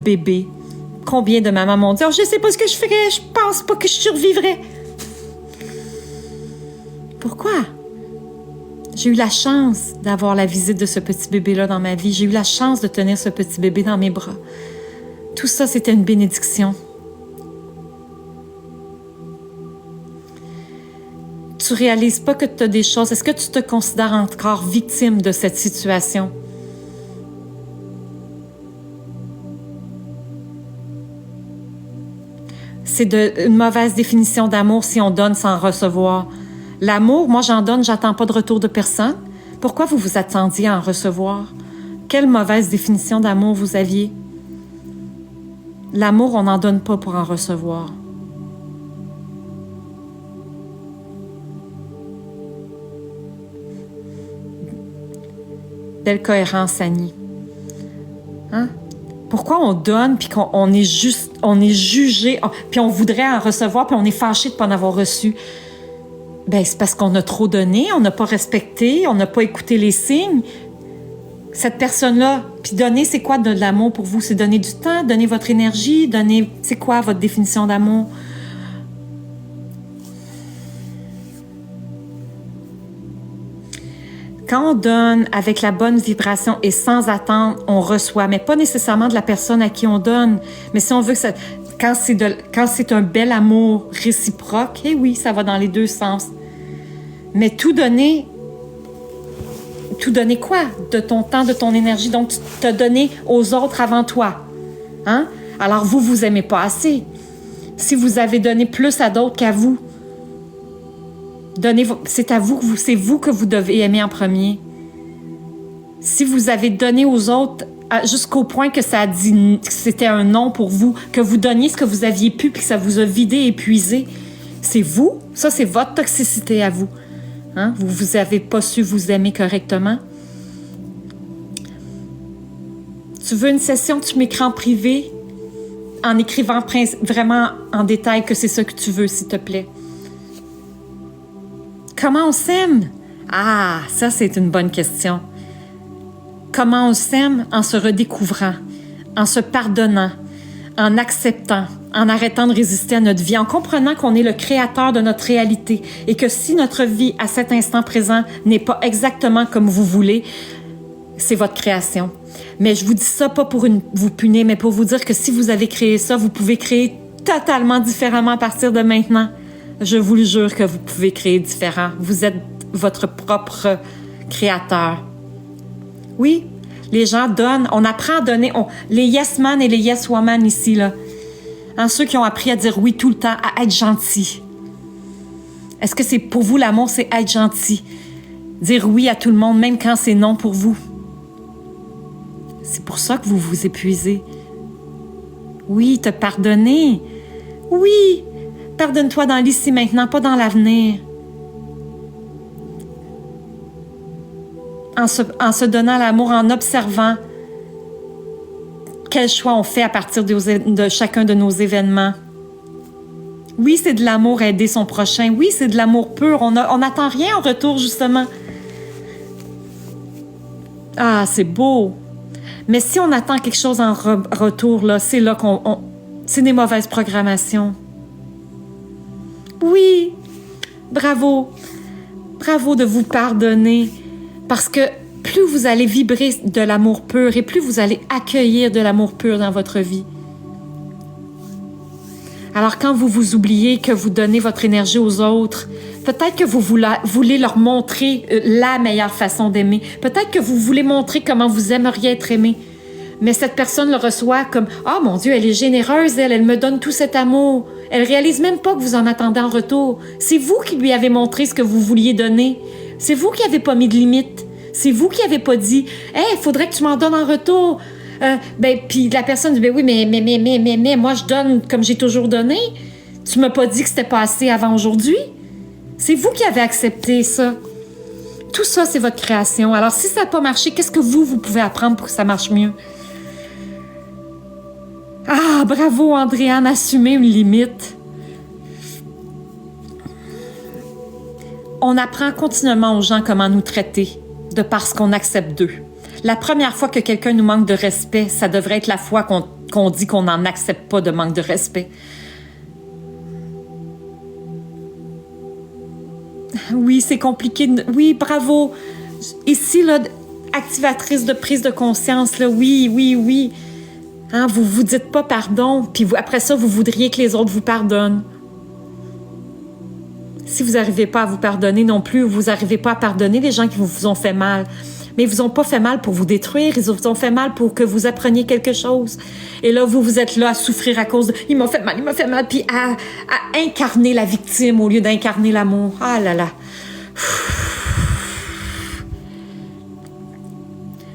bébé. Combien de mamans m'ont dit « Oh, je sais pas ce que je ferais, je pense pas que je survivrais. » Pourquoi? J'ai eu la chance d'avoir la visite de ce petit bébé-là dans ma vie. J'ai eu la chance de tenir ce petit bébé dans mes bras. Tout ça, c'était une bénédiction. Tu réalises pas que tu as des choses. Est-ce que tu te considères encore victime de cette situation? C'est une mauvaise définition d'amour si on donne sans recevoir. L'amour, moi j'en donne, j'attends pas de retour de personne. Pourquoi vous vous attendiez à en recevoir? Quelle mauvaise définition d'amour vous aviez? L'amour, on n'en donne pas pour en recevoir. Belle cohérence, Annie. Hein? Pourquoi on donne puis qu'on est juste, on est jugé, puis on voudrait en recevoir puis on est fâché de ne pas en avoir reçu? Ben c'est parce qu'on a trop donné, on n'a pas respecté, on n'a pas écouté les signes. Cette personne-là, puis donner, c'est quoi de l'amour pour vous? C'est donner du temps, donner votre énergie, donner... C'est quoi votre définition d'amour? Quand on donne avec la bonne vibration et sans attendre, on reçoit, mais pas nécessairement de la personne à qui on donne. Mais si on veut que ça... Quand c'est un bel amour réciproque, eh oui, ça va dans les deux sens. Mais tout donner quoi? De ton temps, de ton énergie. Donc, tu t'as donné aux autres avant toi. Hein? Alors, vous aimez pas assez. Si vous avez donné plus à d'autres qu'à vous, c'est vous que vous devez aimer en premier. Si vous avez donné aux autres jusqu'au point que ça a dit que c'était un non pour vous, que vous donniez ce que vous aviez pu puis que ça vous a vidé, épuisé, c'est vous. Ça, c'est votre toxicité à vous. Hein? Vous avez pas su vous aimer correctement. Tu veux une session, tu m'écris en privé en écrivant vraiment en détail que c'est ça que tu veux, s'il te plaît. Comment on s'aime? Ah, ça, c'est une bonne question. Comment on s'aime? En se redécouvrant, en se pardonnant, en acceptant, en arrêtant de résister à notre vie, en comprenant qu'on est le créateur de notre réalité et que si notre vie, à cet instant présent, n'est pas exactement comme vous voulez, c'est votre création. Mais je vous dis ça pas pour vous punir, mais pour vous dire que si vous avez créé ça, vous pouvez créer totalement différemment à partir de maintenant. Je vous le jure que vous pouvez créer différent. Vous êtes votre propre créateur. Oui, les gens donnent. On apprend à donner. Les yes man et les yes woman ici, là. Hein, ceux qui ont appris à dire oui tout le temps, à être gentil. Est-ce que c'est pour vous l'amour, c'est être gentil? Dire oui à tout le monde, même quand c'est non pour vous. C'est pour ça que vous vous épuisez. Oui, te pardonner. Oui, pardonne-toi dans l'ici maintenant, pas dans l'avenir. En se donnant l'amour, en observant quel choix on fait à partir de chacun de nos événements. Oui, c'est de l'amour aider son prochain. Oui, c'est de l'amour pur. On n'attend rien en retour, justement. Ah, c'est beau. Mais si on attend quelque chose en retour, là, c'est là c'est des mauvaises programmations. Oui, bravo. Bravo de vous pardonner. Parce que plus vous allez vibrer de l'amour pur et plus vous allez accueillir de l'amour pur dans votre vie. Alors quand vous vous oubliez que vous donnez votre énergie aux autres, peut-être que vous voulez leur montrer la meilleure façon d'aimer. Peut-être que vous voulez montrer comment vous aimeriez être aimé. Mais cette personne le reçoit comme « Ah, mon Dieu, elle est généreuse, elle me donne tout cet amour. » Elle réalise même pas que vous en attendez en retour. C'est vous qui lui avez montré ce que vous vouliez donner. C'est vous qui n'avez pas mis de limite. C'est vous qui n'avez pas dit « Hey, il faudrait que tu m'en donnes en retour. » Puis la personne dit « Ben oui, mais, moi je donne comme j'ai toujours donné. Tu m'as pas dit que c'était pas assez avant aujourd'hui. » C'est vous qui avez accepté ça. Tout ça, c'est votre création. Alors, si ça n'a pas marché, qu'est-ce que vous pouvez apprendre pour que ça marche mieux? Ah, bravo, Andréane, assumer une limite. On apprend continuellement aux gens comment nous traiter, de parce qu'on accepte d'eux. La première fois que quelqu'un nous manque de respect, ça devrait être la fois qu'on dit qu'on n'en accepte pas de manque de respect. Oui, c'est compliqué. Oui, bravo. Ici, là, activatrice de prise de conscience, là, oui. Hein, vous vous dites pas pardon, puis après ça, vous voudriez que les autres vous pardonnent. Si vous n'arrivez pas à vous pardonner non plus, vous n'arrivez pas à pardonner les gens qui vous ont fait mal. Mais ils vous ont pas fait mal pour vous détruire, ils vous ont fait mal pour que vous appreniez quelque chose. Et là, vous êtes là à souffrir à cause de « il m'a fait mal », puis à incarner la victime au lieu d'incarner l'amour. Ah là là.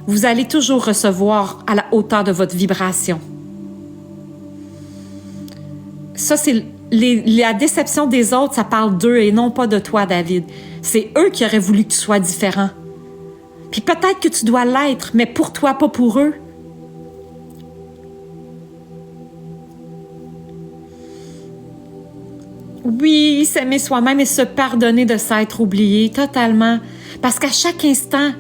Vous allez toujours recevoir à la hauteur de votre vibration. Ça, c'est la déception des autres, ça parle d'eux et non pas de toi, David. C'est eux qui auraient voulu que tu sois différent. Puis peut-être que tu dois l'être, mais pour toi, pas pour eux. Oui, s'aimer soi-même et se pardonner de s'être oublié totalement. Parce qu'à chaque instant,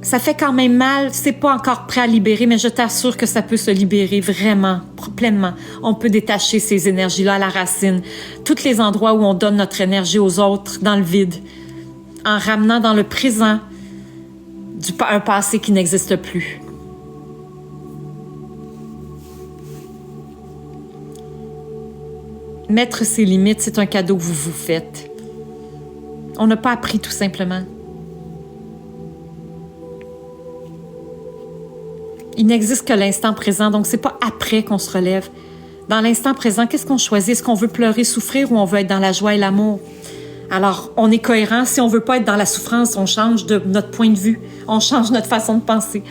ça fait quand même mal, c'est pas encore prêt à libérer, mais je t'assure que ça peut se libérer vraiment, pleinement. On peut détacher ces énergies-là à la racine. Tous les endroits où on donne notre énergie aux autres, dans le vide, en ramenant dans le présent un passé qui n'existe plus. Mettre ses limites, c'est un cadeau que vous vous faites. On n'a pas appris tout simplement. Il n'existe que l'instant présent, donc c'est pas après qu'on se relève. Dans l'instant présent, qu'est-ce qu'on choisit? Est-ce qu'on veut pleurer, souffrir ou on veut être dans la joie et l'amour? Alors, on est cohérent. Si on veut pas être dans la souffrance, on change de notre point de vue. On change notre façon de penser.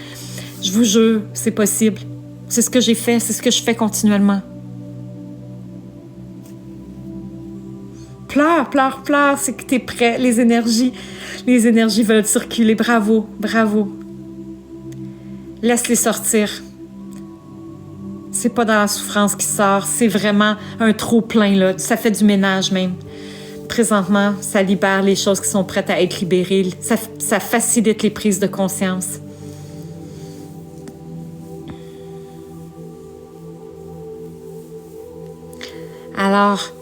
Je vous jure, c'est possible. C'est ce que j'ai fait, c'est ce que je fais continuellement. Pleure, c'est que t'es prêt. Les énergies veulent circuler. Bravo. Laisse-les sortir. C'est pas dans la souffrance qui sort, c'est vraiment un trop-plein, là. Ça fait du ménage même. Présentement, ça libère les choses qui sont prêtes à être libérées. Ça facilite les prises de conscience. Alors,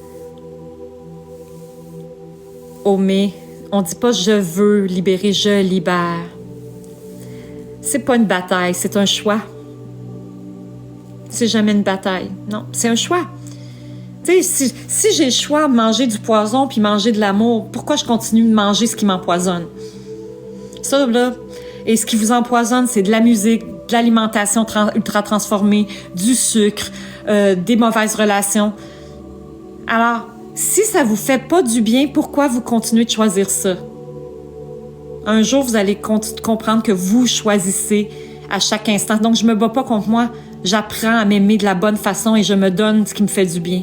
Omé, on dit pas « je veux libérer », je libère. C'est pas une bataille, c'est un choix. C'est jamais une bataille. Non, c'est un choix. Tu sais, si j'ai le choix de manger du poison puis manger de l'amour, pourquoi je continue de manger ce qui m'empoisonne? Ça, là, et ce qui vous empoisonne, c'est de la musique, de l'alimentation ultra transformée, du sucre, des mauvaises relations. Alors, si ça vous fait pas du bien, pourquoi vous continuez de choisir ça? Un jour, vous allez comprendre que vous choisissez à chaque instant. Donc, je me bats pas contre moi. J'apprends à m'aimer de la bonne façon et je me donne ce qui me fait du bien.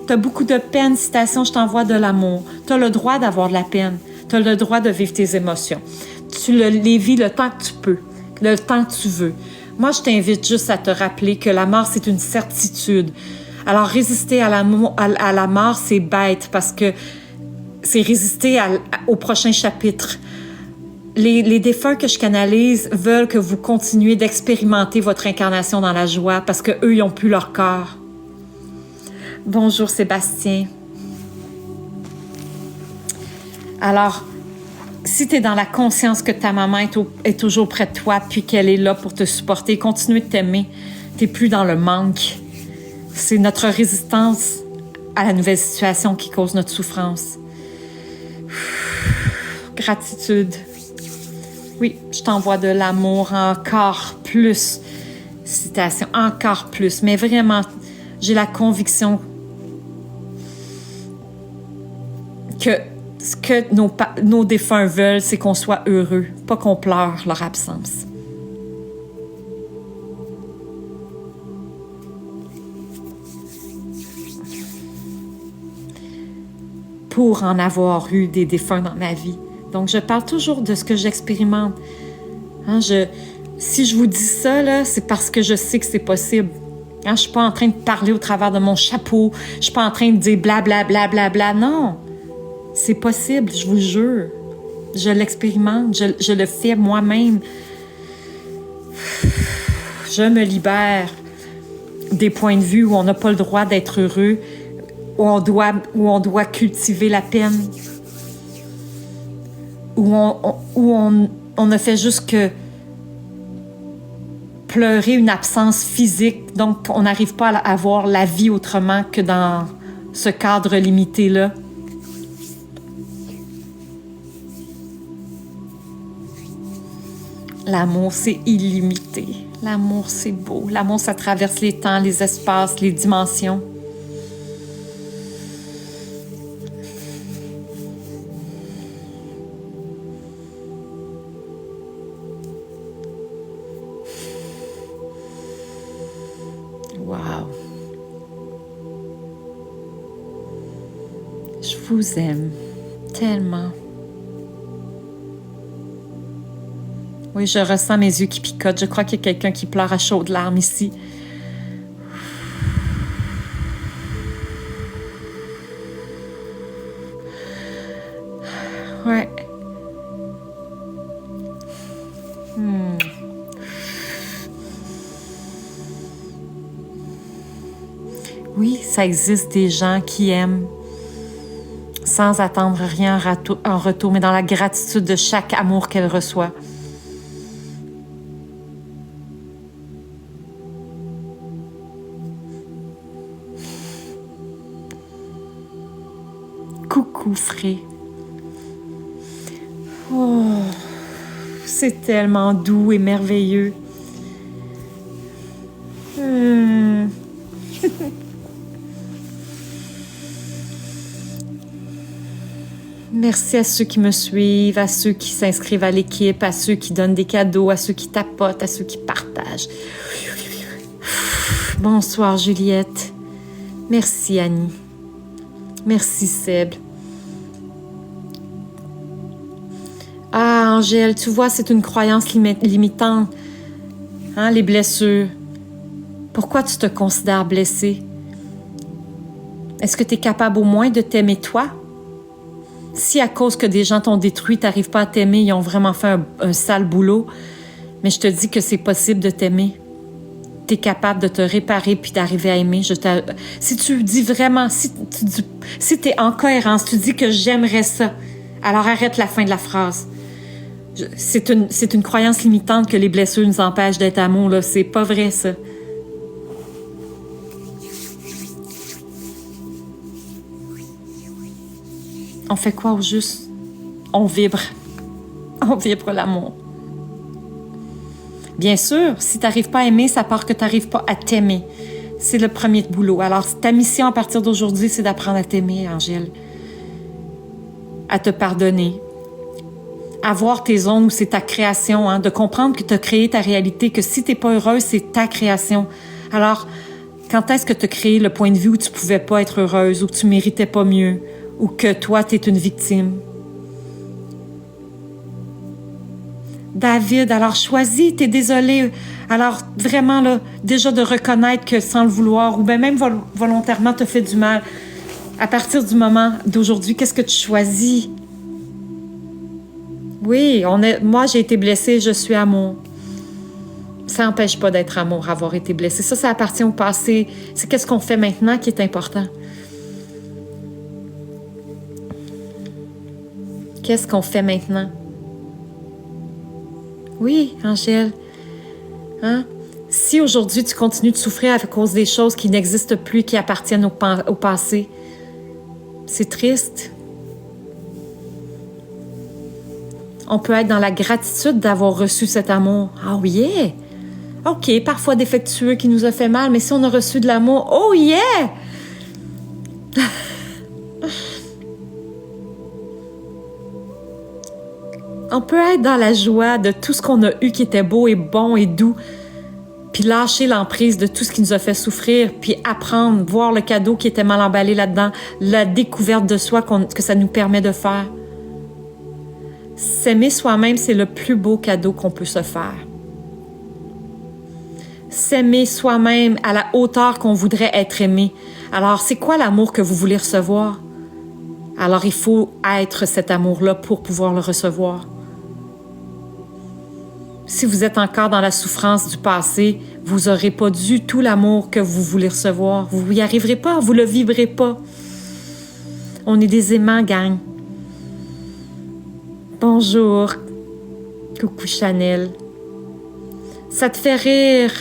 T'as beaucoup de peine, citation, je t'envoie de l'amour. T'as le droit d'avoir de la peine. T'as le droit de vivre tes émotions. Tu les vis le temps que tu peux, le temps que tu veux. Moi, je t'invite juste à te rappeler que la mort, c'est une certitude. Alors, résister à la mort, c'est bête parce que c'est résister au prochain chapitre. Les défunts que je canalise veulent que vous continuiez d'expérimenter votre incarnation dans la joie parce qu'eux, ils n'ont plus leur corps. Bonjour Sébastien. Alors, si tu es dans la conscience que ta maman est toujours près de toi puis qu'elle est là pour te supporter, continuer de t'aimer, tu n'es plus dans le manque. C'est notre résistance à la nouvelle situation qui cause notre souffrance. Gratitude. Oui, je t'envoie de l'amour encore plus. Citation, encore plus. Mais vraiment, j'ai la conviction que ce que nos défunts veulent, c'est qu'on soit heureux, pas qu'on pleure leur absence. Pour en avoir eu des défunts dans ma vie. Donc, je parle toujours de ce que j'expérimente. Hein, si je vous dis ça, là, c'est parce que je sais que c'est possible. Hein, je ne suis pas en train de parler au travers de mon chapeau. Je ne suis pas en train de dire blablabla. Bla, bla, bla. Non, c'est possible, je vous jure. Je l'expérimente, je le fais moi-même. Je me libère des points de vue où on n'a pas le droit d'être heureux, où on doit cultiver la peine, où on ne fait juste que pleurer une absence physique, donc on n'arrive pas à voir la vie autrement que dans ce cadre limité-là. L'amour, c'est illimité. L'amour, c'est beau. L'amour, ça traverse les temps, les espaces, les dimensions. Wow. Je vous aime tellement. Oui, je ressens mes yeux qui picotent. Je crois qu'il y a quelqu'un qui pleure à chaudes larmes ici. Ouais. Oui, ça existe des gens qui aiment sans attendre rien en retour, mais dans la gratitude de chaque amour qu'elle reçoit. Coucou, Fré. Oh, c'est tellement doux et merveilleux. Merci à ceux qui me suivent, à ceux qui s'inscrivent à l'équipe, à ceux qui donnent des cadeaux, à ceux qui tapotent, à ceux qui partagent. Bonsoir, Juliette. Merci, Annie. Merci, Seb. Ah, Angèle, tu vois, c'est une croyance limitante. Hein, les blessures. Pourquoi tu te considères blessée? Est-ce que tu es capable au moins de t'aimer toi? Si à cause que des gens t'ont détruit, tu n'arrives pas à t'aimer, ils ont vraiment fait un sale boulot, mais je te dis que c'est possible de t'aimer. Tu es capable de te réparer puis d'arriver à aimer. Si tu dis vraiment, si tu es en cohérence, tu dis que j'aimerais ça, alors arrête la fin de la phrase. C'est une croyance limitante que les blessures nous empêchent d'être amour, là. C'est pas vrai, ça. On fait quoi au juste? On vibre. On vibre l'amour. Bien sûr, si tu n'arrives pas à aimer, ça part que tu n'arrives pas à t'aimer. C'est le premier boulot. Alors, ta mission à partir d'aujourd'hui, c'est d'apprendre à t'aimer, Angèle. À te pardonner. À voir tes zones où c'est ta création, hein, de comprendre que tu as créé ta réalité, que si tu n'es pas heureuse, c'est ta création. Alors, quand est-ce que tu as créé le point de vue où tu ne pouvais pas être heureuse, où tu ne méritais pas mieux, ou que toi, tu es une victime? David, alors choisis, t'es désolé. Alors vraiment, là, déjà de reconnaître que sans le vouloir, ou bien même volontairement te fait du mal, à partir du moment d'aujourd'hui, qu'est-ce que tu choisis? Oui, moi j'ai été blessée, je suis amour. Ça n'empêche pas d'être amour, avoir été blessé. Ça appartient au passé. C'est qu'est-ce qu'on fait maintenant qui est important. Qu'est-ce qu'on fait maintenant? Oui, Angèle. Hein? Si aujourd'hui tu continues de souffrir à cause des choses qui n'existent plus, qui appartiennent au passé, c'est triste. On peut être dans la gratitude d'avoir reçu cet amour. Oh yeah! OK, parfois défectueux qui nous a fait mal, mais si on a reçu de l'amour, oh yeah! On peut être dans la joie de tout ce qu'on a eu qui était beau et bon et doux, puis lâcher l'emprise de tout ce qui nous a fait souffrir, puis apprendre, voir le cadeau qui était mal emballé là-dedans, la découverte de soi que ça nous permet de faire. S'aimer soi-même, c'est le plus beau cadeau qu'on peut se faire. S'aimer soi-même à la hauteur qu'on voudrait être aimé. Alors, c'est quoi l'amour que vous voulez recevoir? Alors, il faut être cet amour-là pour pouvoir le recevoir. Si vous êtes encore dans la souffrance du passé, vous n'aurez pas du tout l'amour que vous voulez recevoir. Vous n'y arriverez pas, vous ne le vivrez pas. On est des aimants, gang. Bonjour. Coucou Chanel. Ça te fait rire,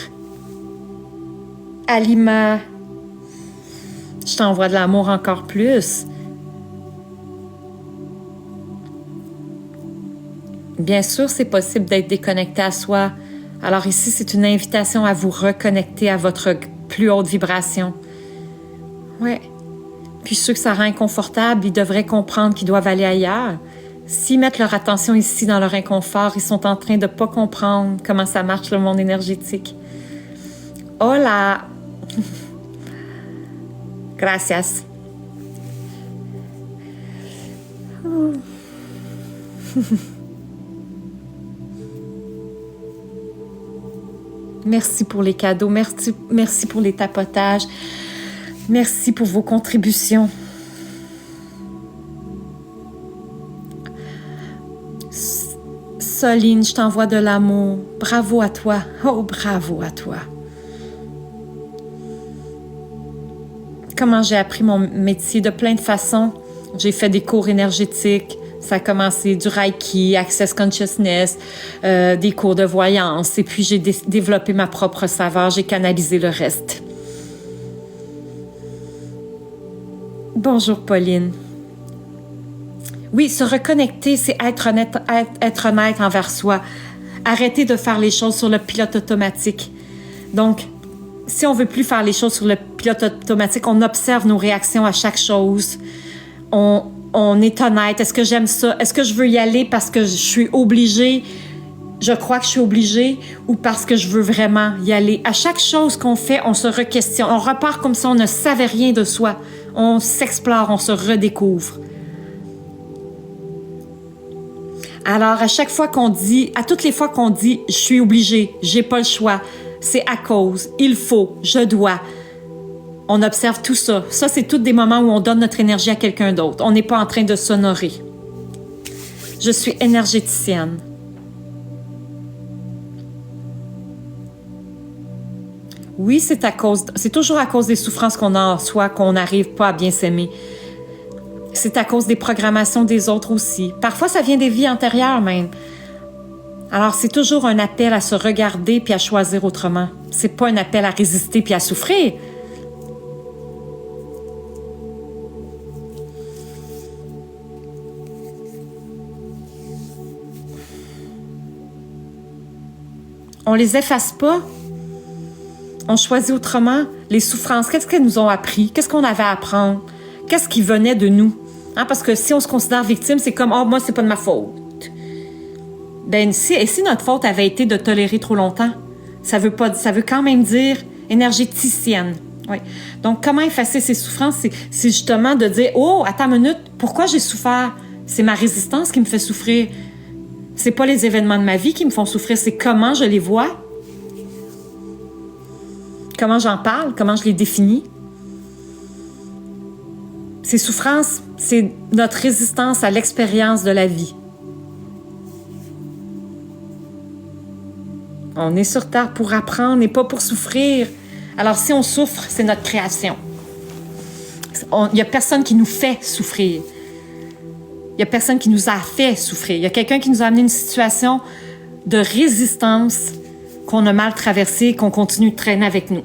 Alima. Je t'envoie de l'amour encore plus. Bien sûr, c'est possible d'être déconnecté à soi. Alors ici, c'est une invitation à vous reconnecter à votre plus haute vibration. Ouais. Puis ceux que ça rend inconfortable, ils devraient comprendre qu'ils doivent aller ailleurs. S'ils mettent leur attention ici dans leur inconfort, ils sont en train de ne pas comprendre comment ça marche le monde énergétique. Hola! Gracias. Merci pour les cadeaux, merci pour les tapotages, merci pour vos contributions. Soline, je t'envoie de l'amour. Bravo à toi. Oh, bravo à toi. Comment j'ai appris mon métier de plein de façons. J'ai fait des cours énergétiques. Ça a commencé du Reiki, Access Consciousness, des cours de voyance. Et puis, j'ai développé ma propre saveur. J'ai canalisé le reste. Bonjour, Pauline. Oui, se reconnecter, c'est être honnête envers soi. Arrêter de faire les choses sur le pilote automatique. Donc, si on veut plus faire les choses sur le pilote automatique, on observe nos réactions à chaque chose. On est honnête. Est-ce que j'aime ça? Est-ce que je veux y aller parce que je suis obligée? Je crois que je suis obligée ou parce que je veux vraiment y aller? À chaque chose qu'on fait, on se re-questionne. On repart comme si on ne savait rien de soi. On s'explore, on se redécouvre. Alors, à toutes les fois qu'on dit « je suis obligée, j'ai pas le choix », c'est à cause, il faut, je dois. On observe tout ça. Ça, c'est tous des moments où on donne notre énergie à quelqu'un d'autre. On n'est pas en train de s'honorer. Je suis énergéticienne. Oui, c'est toujours à cause des souffrances qu'on a en soi qu'on n'arrive pas à bien s'aimer. C'est à cause des programmations des autres aussi. Parfois, ça vient des vies antérieures même. Alors, c'est toujours un appel à se regarder puis à choisir autrement. C'est pas un appel à résister puis à souffrir. On les efface pas. On choisit autrement. Les souffrances, qu'est-ce qu'elles nous ont appris? Qu'est-ce qu'on avait à apprendre? Qu'est-ce qui venait de nous? Hein, parce que si on se considère victime, c'est comme « Oh, moi, c'est pas de ma faute. » Ben, si notre faute avait été de tolérer trop longtemps, ça veut quand même dire énergéticienne. Oui. Donc, comment effacer ces souffrances? C'est justement de dire « Oh, attends une minute, pourquoi j'ai souffert? C'est ma résistance qui me fait souffrir. C'est pas les événements de ma vie qui me font souffrir, c'est comment je les vois. Comment j'en parle, comment je les définis. » Ces souffrances, c'est notre résistance à l'expérience de la vie. On est sur Terre pour apprendre et pas pour souffrir. Alors, si on souffre, c'est notre création. Il n'y a personne qui nous fait souffrir. Il n'y a personne qui nous a fait souffrir. Il y a quelqu'un qui nous a amené une situation de résistance qu'on a mal traversée et qu'on continue de traîner avec nous.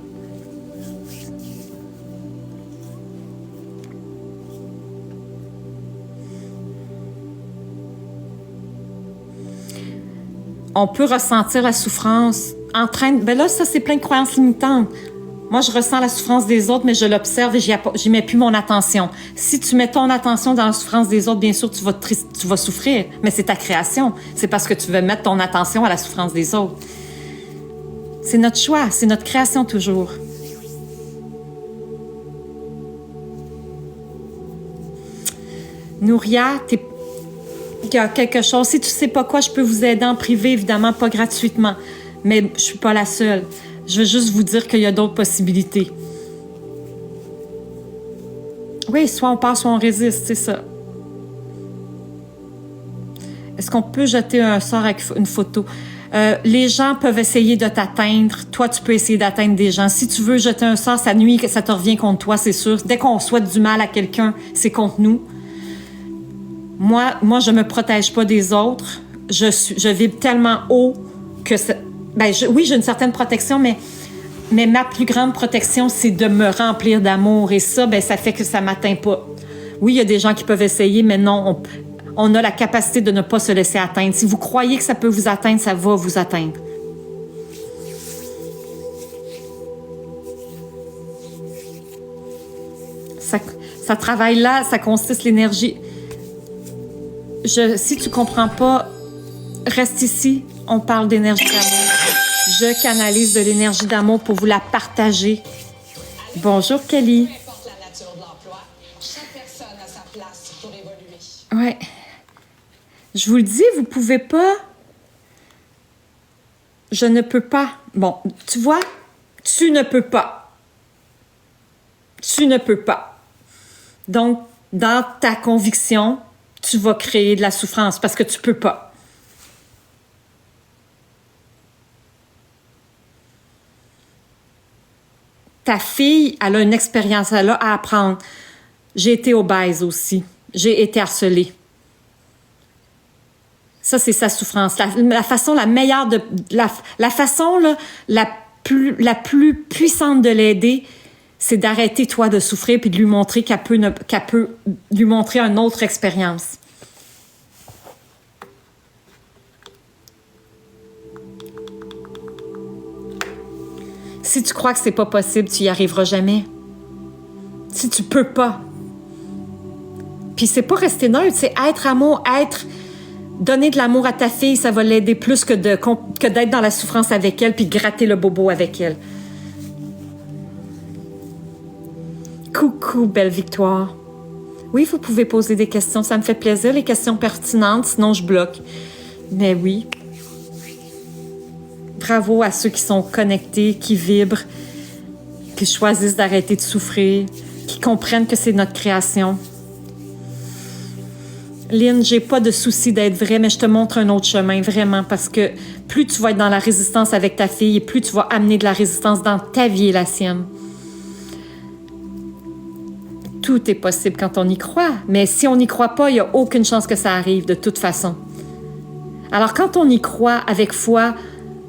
On peut ressentir la souffrance ben là, ça, c'est plein de croyances limitantes. Moi, je ressens la souffrance des autres, mais je l'observe et j'y mets plus mon attention. Si tu mets ton attention dans la souffrance des autres, bien sûr, tu vas souffrir, mais c'est ta création. C'est parce que tu veux mettre ton attention à la souffrance des autres. C'est notre choix, c'est notre création toujours. Nouria, il y a quelque chose. Si tu sais pas quoi, je peux vous aider en privé, évidemment, pas gratuitement. Mais je suis pas la seule. Je veux juste vous dire qu'il y a d'autres possibilités. Oui, soit on part, soit on résiste, c'est ça. Est-ce qu'on peut jeter un sort avec une photo? Les gens peuvent essayer de t'atteindre. Toi, tu peux essayer d'atteindre des gens. Si tu veux jeter un sort, ça nuit, ça te revient contre toi, c'est sûr. Dès qu'on souhaite du mal à quelqu'un, c'est contre nous. Moi, je me protège pas des autres. Je vibre tellement haut que oui, j'ai une certaine protection, mais ma plus grande protection, c'est de me remplir d'amour. Et ça, ça fait que ça m'atteint pas. Oui, il y a des gens qui peuvent essayer, mais non, on a la capacité de ne pas se laisser atteindre. Si vous croyez que ça peut vous atteindre, ça va vous atteindre. Ça travaille là, ça consiste l'énergie. Si tu comprends pas, reste ici, on parle d'énergie d'amour. Je canalise de l'énergie d'amour pour vous la partager. Bonjour Kelly. Peu importe la nature de l'emploi, chaque personne a sa place pour évoluer. Ouais. Je vous le dis, vous pouvez pas. Je ne peux pas. Bon, tu vois, tu ne peux pas. Tu ne peux pas. Donc, dans ta conviction, tu vas créer de la souffrance parce que tu peux pas. Ta fille, elle a une expérience, elle a à apprendre. J'ai été obèse aussi. J'ai été harcelée. Ça, c'est sa souffrance. La façon la meilleure de... La façon là, la plus puissante de l'aider, c'est d'arrêter, toi, de souffrir puis de lui montrer qu'elle peut lui montrer une autre expérience. Si tu crois que c'est pas possible, tu y arriveras jamais. Si tu peux pas. Puis c'est pas rester neutre, c'est être amour, donner de l'amour à ta fille, ça va l'aider plus que d'être dans la souffrance avec elle puis gratter le bobo avec elle. Coucou, belle Victoire. Oui, vous pouvez poser des questions, ça me fait plaisir, les questions pertinentes, sinon je bloque. Mais oui. Bravo à ceux qui sont connectés, qui vibrent, qui choisissent d'arrêter de souffrir, qui comprennent que c'est notre création. Lynn, j'ai pas de souci d'être vraie, mais je te montre un autre chemin, vraiment, parce que plus tu vas être dans la résistance avec ta fille, et plus tu vas amener de la résistance dans ta vie et la sienne. Tout est possible quand on y croit, mais si on n'y croit pas, il n'y a aucune chance que ça arrive, de toute façon. Alors, quand on y croit avec foi,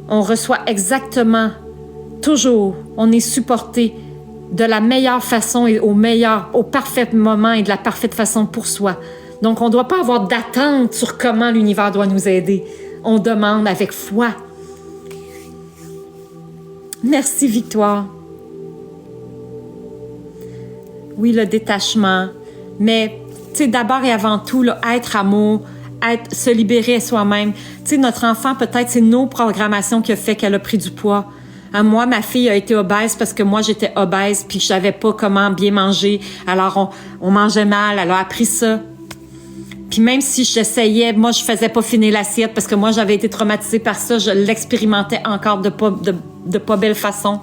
on reçoit exactement, toujours, on est supporté de la meilleure façon et au parfait moment et de la parfaite façon pour soi. Donc, on ne doit pas avoir d'attente sur comment l'univers doit nous aider. On demande avec foi. Merci, Victoire. Oui, le détachement. Mais, tu sais, d'abord et avant tout, là, être amour, se libérer soi-même. Tu sais, notre enfant, peut-être, c'est nos programmations qui ont fait qu'elle a pris du poids. Moi, ma fille a été obèse parce que moi, j'étais obèse puis je savais pas comment bien manger. Alors, on mangeait mal. Elle a appris ça. Puis même si j'essayais, moi, je faisais pas finir l'assiette parce que moi, j'avais été traumatisée par ça. Je l'expérimentais encore de pas belle façon.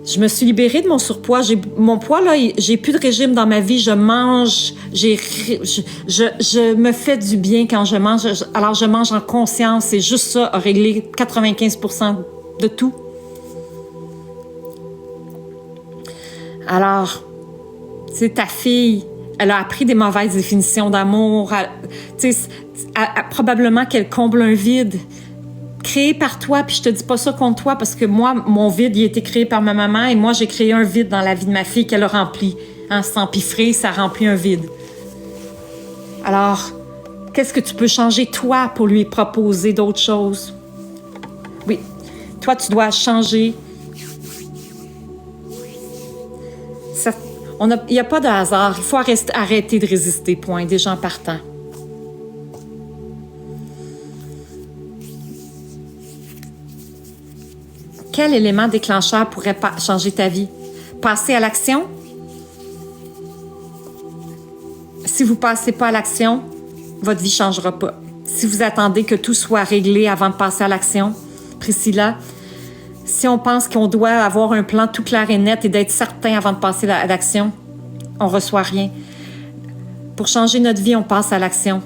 Je me suis libérée de mon surpoids. Mon poids, là, j'ai plus de régime dans ma vie. Je mange, je me fais du bien quand je mange. Alors, je mange en conscience. C'est juste ça a réglé 95% de tout. Alors, c'est ta fille. Elle a appris des mauvaises définitions d'amour. Probablement qu'elle comble un vide créé par toi. Puis je te dis pas ça contre toi parce que moi, mon vide, il a été créé par ma maman et moi, j'ai créé un vide dans la vie de ma fille qu'elle a rempli. Sans empiffrer, ça remplit un vide. Alors, qu'est-ce que tu peux changer, toi, pour lui proposer d'autres choses? Oui, toi, tu dois changer. Il n'y a pas de hasard. Il faut arrêter de résister, point. Déjà en partant. Quel élément déclencheur pourrait changer ta vie? Passer à l'action? Si vous ne passez pas à l'action, votre vie ne changera pas. Si vous attendez que tout soit réglé avant de passer à l'action, Priscilla, si on pense qu'on doit avoir un plan tout clair et net et d'être certain avant de passer à l'action, on ne reçoit rien. Pour changer notre vie, on passe à l'action.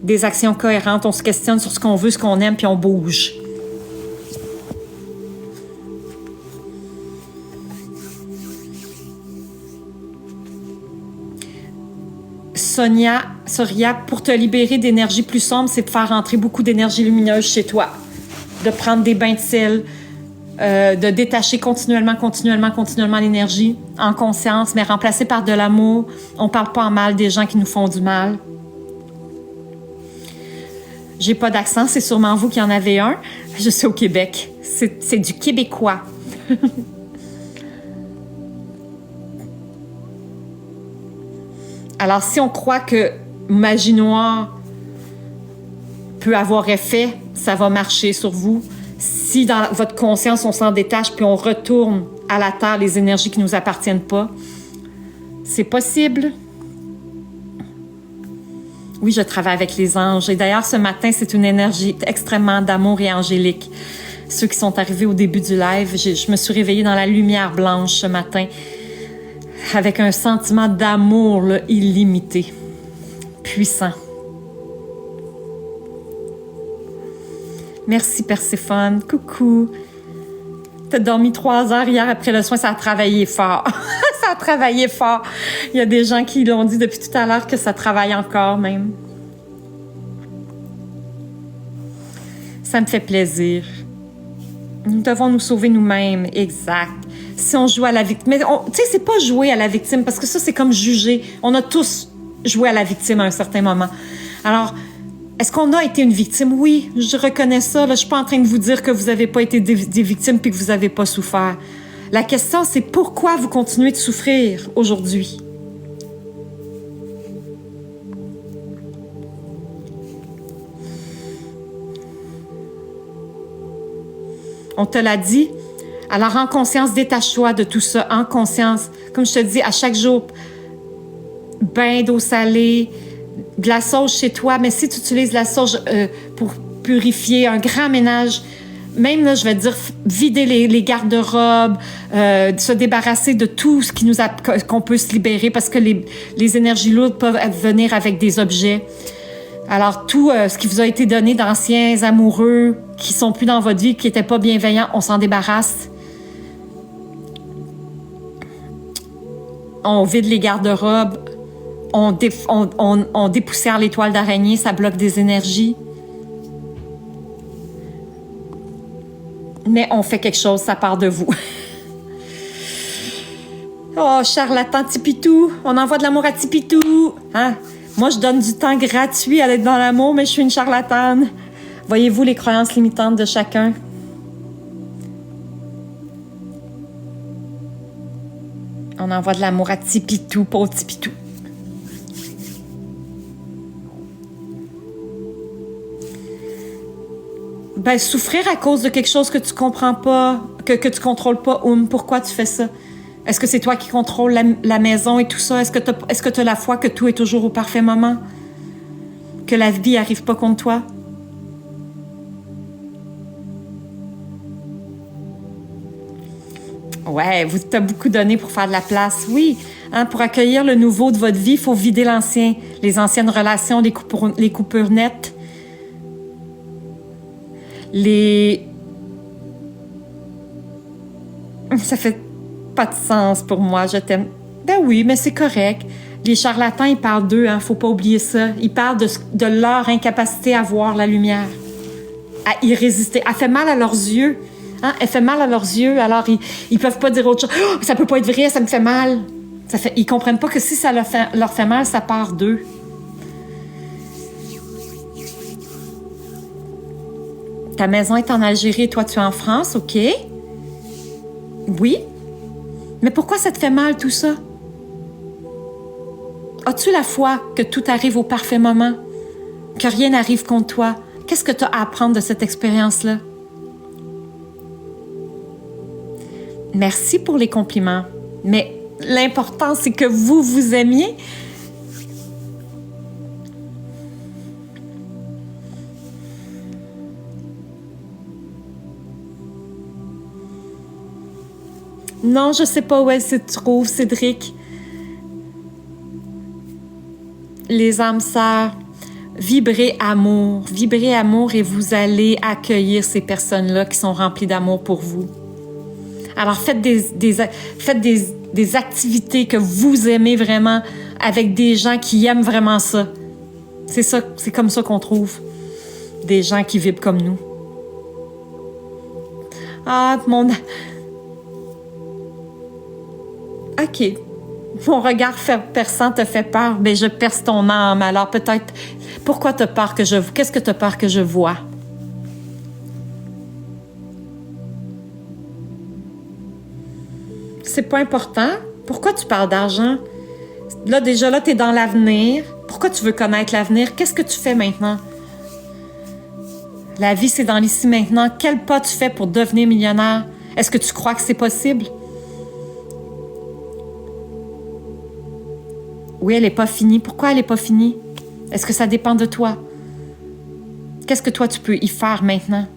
des actions cohérentes, on se questionne sur ce qu'on veut, ce qu'on aime, puis on bouge. Soria, pour te libérer d'énergie plus sombre, c'est de faire entrer beaucoup d'énergie lumineuse chez toi. De prendre des bains de sel, de détacher continuellement l'énergie en conscience, mais remplacée par de l'amour. On parle pas en mal des gens qui nous font du mal. J'ai pas d'accent, c'est sûrement vous qui en avez un. Je suis au Québec. C'est du québécois. Alors, si on croit que magie noire peut avoir effet, ça va marcher sur vous. Si dans votre conscience, on s'en détache puis on retourne à la terre les énergies qui ne nous appartiennent pas, c'est possible. Oui, je travaille avec les anges. Et d'ailleurs, ce matin, c'est une énergie extrêmement d'amour et angélique. Ceux qui sont arrivés au début du live, je me suis réveillée dans la lumière blanche ce matin, avec un sentiment d'amour là, illimité, puissant. Merci Perséphone, coucou. T'as dormi 3 heures hier après le soin, ça a travaillé fort. Ça a travaillé fort. Il y a des gens qui l'ont dit depuis tout à l'heure que ça travaille encore même. Ça me fait plaisir. Nous devons nous sauver nous-mêmes, exact. Si on joue à la victime... Mais tu sais, c'est pas jouer à la victime, parce que ça, c'est comme juger. On a tous joué à la victime à un certain moment. Alors, est-ce qu'on a été une victime? Oui, je reconnais ça. Là, je suis pas en train de vous dire que vous n'avez pas été des victimes puis que vous n'avez pas souffert. La question, c'est pourquoi vous continuez de souffrir aujourd'hui? On te l'a dit. Alors, en conscience, détache-toi de tout ça. En conscience, comme je te dis, à chaque jour, bain d'eau salée, de la sauge chez toi. Mais si tu utilises la sauge pour purifier, un grand ménage, même là, je vais te dire, vider les garde-robes, se débarrasser de tout ce qui qu'on peut se libérer parce que les énergies lourdes peuvent venir avec des objets. Alors, tout ce qui vous a été donné d'anciens amoureux qui sont plus dans votre vie, qui n'étaient pas bienveillants, on s'en débarrasse. On vide les garde-robes, on dépoussière les toiles d'araignée, ça bloque des énergies. Mais on fait quelque chose, ça part de vous. Oh, charlatan Tipitou, on envoie de l'amour à Tipitou. Hein? Moi, je donne du temps gratuit à être dans l'amour, mais je suis une charlatane. Voyez-vous les croyances limitantes de chacun? On envoie de l'amour à Tipitou, pauvre Tipitou. Ben, souffrir à cause de quelque chose que tu comprends pas, que tu contrôles pas, pourquoi tu fais ça? Est-ce que c'est toi qui contrôles la maison et tout ça? Est-ce que tu as la foi que tout est toujours au parfait moment? Que la vie n'arrive pas contre toi? Ouais, tu as beaucoup donné pour faire de la place. Oui, hein, pour accueillir le nouveau de votre vie, il faut vider l'ancien. Les anciennes relations, les coupures nettes. Ça fait pas de sens pour moi, je t'aime. Ben oui, mais c'est correct. Les charlatans, ils parlent d'eux, hein, faut pas oublier ça. Ils parlent de leur incapacité à voir la lumière, à y résister. Elle fait mal à leurs yeux. Hein? Elle fait mal à leurs yeux, alors ils peuvent pas dire autre chose. Oh, ça peut pas être vrai, ça me fait mal. Ils comprennent pas que si ça leur fait mal, ça part d'eux. Ta maison est en Algérie et toi, tu es en France, OK? Oui. Mais pourquoi ça te fait mal, tout ça? As-tu la foi que tout arrive au parfait moment? Que rien n'arrive contre toi? Qu'est-ce que tu as à apprendre de cette expérience-là? Merci pour les compliments. Mais l'important, c'est que vous vous aimiez. Non, je sais pas où elle se trouve, Cédric. Les âmes sœurs. Vibrez amour et vous allez accueillir ces personnes-là qui sont remplies d'amour pour vous. Alors faites des activités que vous aimez vraiment avec des gens qui aiment vraiment ça. C'est comme ça qu'on trouve des gens qui vibrent comme nous. Ah, OK. Mon regard perçant te fait peur, mais je perce ton âme. Alors peut-être, pourquoi t'as peur que je... Qu'est-ce que t'as peur que je vois? C'est pas important. Pourquoi tu parles d'argent? Là, déjà, t'es dans l'avenir. Pourquoi tu veux connaître l'avenir? Qu'est-ce que tu fais maintenant? La vie, c'est dans l'ici maintenant. Quel pas tu fais pour devenir millionnaire? Est-ce que tu crois que c'est possible? Oui, elle n'est pas finie. Pourquoi elle n'est pas finie? Est-ce que ça dépend de toi? Qu'est-ce que toi, tu peux y faire maintenant?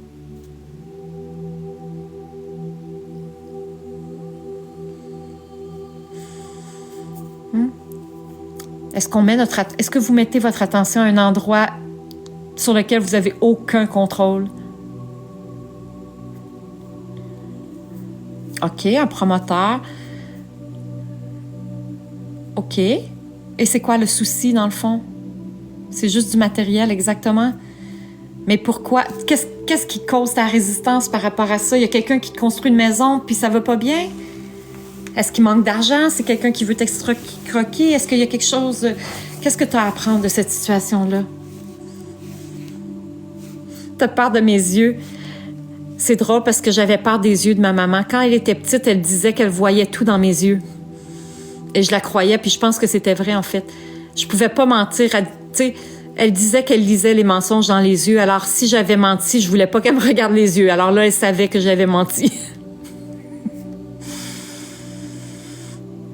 Est-ce que vous mettez votre attention à un endroit sur lequel vous n'avez aucun contrôle? OK, un promoteur. OK. Et c'est quoi le souci, dans le fond? C'est juste du matériel, exactement. Mais pourquoi? Qu'est-ce qui cause ta résistance par rapport à ça? Il y a quelqu'un qui te construit une maison, puis ça va pas bien? Est-ce qu'il manque d'argent? C'est quelqu'un qui veut t'extroquer? Est-ce qu'il y a quelque chose... Qu'est-ce que tu as à apprendre de cette situation-là? Tu as peur de mes yeux. C'est drôle parce que j'avais peur des yeux de ma maman. Quand elle était petite, elle disait qu'elle voyait tout dans mes yeux. Et je la croyais, puis je pense que c'était vrai, en fait. Je pouvais pas mentir. Elle disait qu'elle lisait les mensonges dans les yeux. Alors, si j'avais menti, je voulais pas qu'elle me regarde les yeux. Alors là, elle savait que j'avais menti.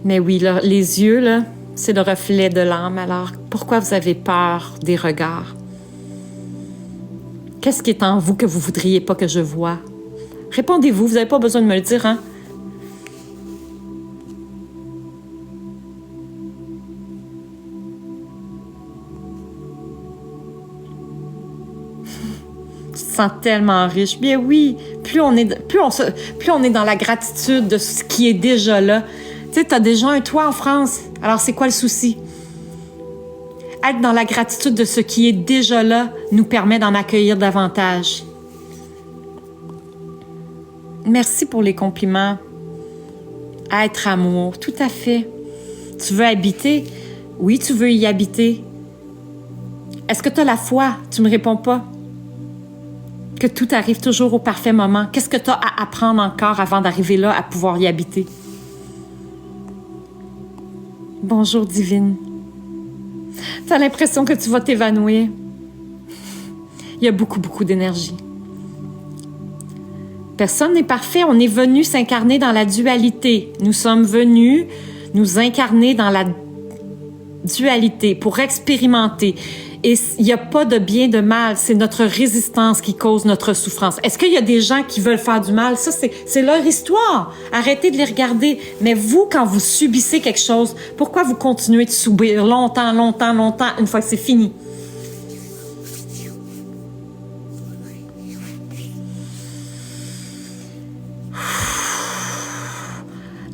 Mais oui, là, les yeux, là, c'est le reflet de l'âme. Alors, pourquoi vous avez peur des regards? Qu'est-ce qui est en vous que vous voudriez pas que je voie? Répondez-vous, vous n'avez pas besoin de me le dire, hein? Tu te sens tellement riche. Bien oui, plus on est dans la gratitude de ce qui est déjà là. Tu sais, tu as déjà un toit en France. Alors, c'est quoi le souci? Être dans la gratitude de ce qui est déjà là nous permet d'en accueillir davantage. Merci pour les compliments. Être amour, tout à fait. Tu veux habiter? Oui, tu veux y habiter. Est-ce que tu as la foi? Tu me réponds pas. Que tout arrive toujours au parfait moment. Qu'est-ce que tu as à apprendre encore avant d'arriver là à pouvoir y habiter? Bonjour, divine. Tu as l'impression que tu vas t'évanouir. Il y a beaucoup, beaucoup d'énergie. Personne n'est parfait. On est venu s'incarner dans la dualité. Nous sommes venus nous incarner dans la dualité pour expérimenter. Et il n'y a pas de bien, de mal. C'est notre résistance qui cause notre souffrance. Est-ce qu'il y a des gens qui veulent faire du mal? Ça, c'est leur histoire. Arrêtez de les regarder. Mais vous, quand vous subissez quelque chose, pourquoi vous continuez de subir longtemps, une fois que c'est fini?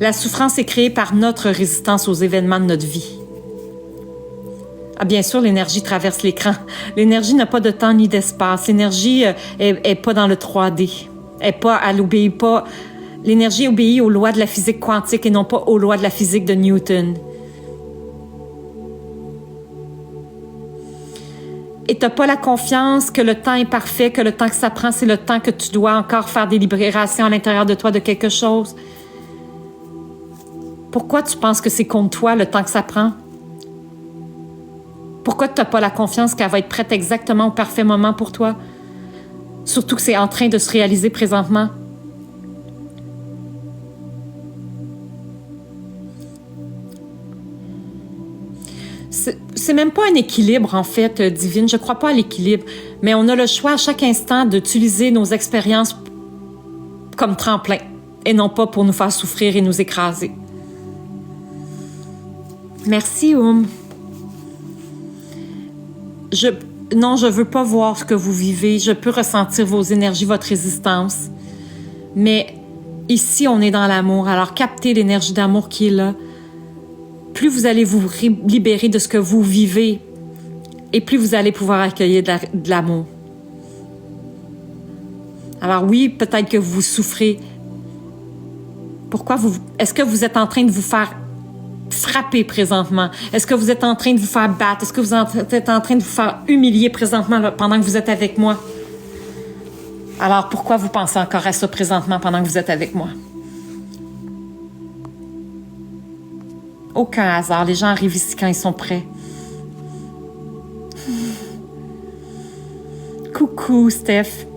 La souffrance est créée par notre résistance aux événements de notre vie. Ah, bien sûr, l'énergie traverse l'écran. L'énergie n'a pas de temps ni d'espace. L'énergie est pas dans le 3D. Elle obéit pas. L'énergie obéit aux lois de la physique quantique et non pas aux lois de la physique de Newton. Et t'as pas la confiance que le temps est parfait, que le temps que ça prend, c'est le temps que tu dois encore faire des libérations à l'intérieur de toi de quelque chose. Pourquoi tu penses que c'est contre toi le temps que ça prend? Pourquoi tu n'as pas la confiance qu'elle va être prête exactement au parfait moment pour toi? Surtout que c'est en train de se réaliser présentement. C'est même pas un équilibre, en fait, divine. Je crois pas à l'équilibre. Mais on a le choix à chaque instant d'utiliser nos expériences comme tremplin et non pas pour nous faire souffrir et nous écraser. Merci, Oum. Non, je veux pas voir ce que vous vivez. Je peux ressentir vos énergies, votre résistance. Mais ici, on est dans l'amour. Alors, captez l'énergie d'amour qui est là. Plus vous allez vous libérer de ce que vous vivez, et plus vous allez pouvoir accueillir de l'amour. Alors oui, peut-être que vous souffrez. Est-ce que vous êtes en train de vous faire frapper présentement? Est-ce que vous êtes en train de vous faire battre? Est-ce que vous êtes en train de vous faire humilier présentement pendant que vous êtes avec moi? Alors pourquoi vous pensez encore à ça présentement pendant que vous êtes avec moi? Aucun hasard. Les gens arrivent ici quand ils sont prêts. Coucou Steph.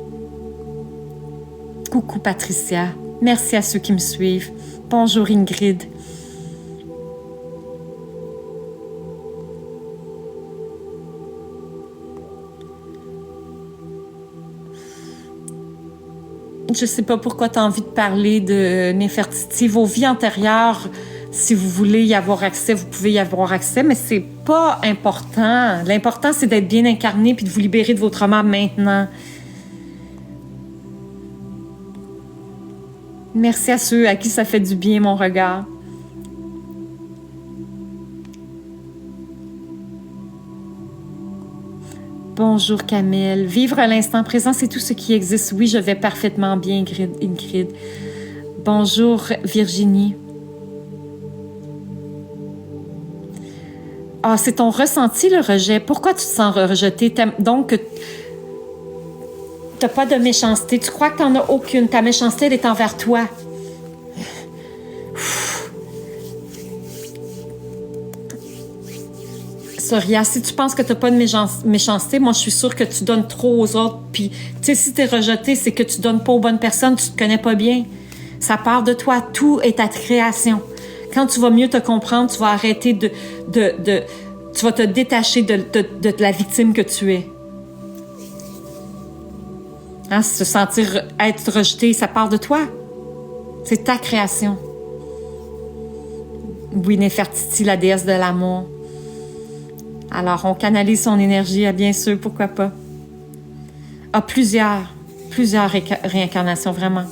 Coucou Patricia. Merci à ceux qui me suivent. Bonjour Ingrid. Je sais pas pourquoi tu as envie de parler de Nefertiti. Vos vies antérieures, si vous voulez y avoir accès, vous pouvez y avoir accès, mais c'est pas important. L'important, c'est d'être bien incarné puis de vous libérer de vos traumas maintenant. Merci à ceux à qui ça fait du bien, mon regard. Bonjour Camille. Vivre à l'instant présent, c'est tout ce qui existe. Oui, je vais parfaitement bien, Ingrid. Bonjour Virginie. Ah, c'est ton ressenti, le rejet. Pourquoi tu te sens rejeté? Donc, t'as pas de méchanceté. Tu crois que t'en as aucune. Ta méchanceté, elle est envers toi. Soria, si tu penses que t'as pas de méchanceté, moi, je suis sûre que tu donnes trop aux autres. Puis, tu sais, si t'es rejeté, c'est que tu donnes pas aux bonnes personnes, tu te connais pas bien. Ça part de toi. Tout est ta création. Quand tu vas mieux te comprendre, tu vas arrêter tu vas te détacher de la victime que tu es. Hein, se sentir être rejeté, ça part de toi. C'est ta création. Oui, Nefertiti, la déesse de l'amour. Alors, on canalise son énergie, bien sûr, pourquoi pas. Plusieurs réincarnations, vraiment.